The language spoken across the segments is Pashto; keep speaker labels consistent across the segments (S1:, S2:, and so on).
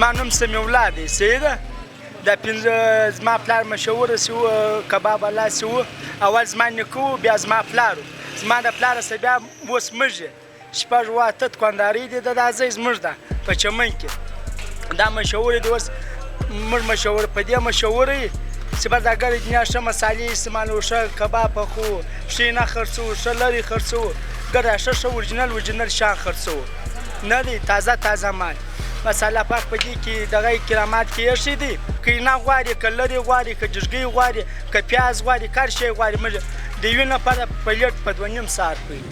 S1: زما نوم سمیع الله دی سیده دا پنځه زما پلار مشهوره سي و کباب الله سي و اول زما نیکه و بیا زما پلار و زما د پلاره سه بیا اوس موږ یې شپږ اوه اته دوکاندارۍ دي د دا ځای زموږ ده په چمن کې دا مشهوره دي اوس موږ مشهوره په دې مشهوره یي چې بس دا ګرې دنیا ښه مسالې استعمالوو ښه کباب پخوو ښه یې نه خرڅوو ښه لرې خرڅوو ګرې ښه اورجینل شیان خرڅوو نه دی تازه مال مساله پاک په دې کې دغه کرامات کې ایښي دي که یې نه غواړي که لرې غواړي که جرګۍ غواړي که پیاز غواړي که هر شی غواړي موږ د یوې نفره پلیټ په 2.5 ساعت کوي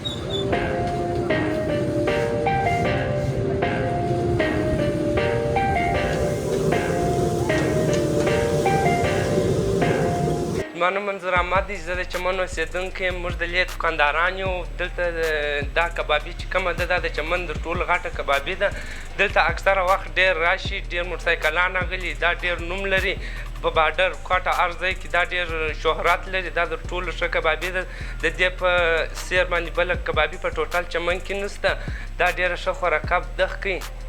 S2: زما نوم منظور احمد دی زه د چمن اوسېدونکی یم موږ د لې دوکانداران یو دلته دا کبابي چې کومه ده دا د چمن د ټولو غټه کبابي ده دلته اکثره وخت ډېر راشي ډېر موټرسایکلان راغلي دا ډېر نوم لري په باډر کوټه هر ځای کې دا ډېر شهرت لري دا د ټولو ښه کبابي ده د دې په سیر باندې بله کبابي په ټوټل چمن کې نشته دا ډېره ښه خوراکه دښ کوي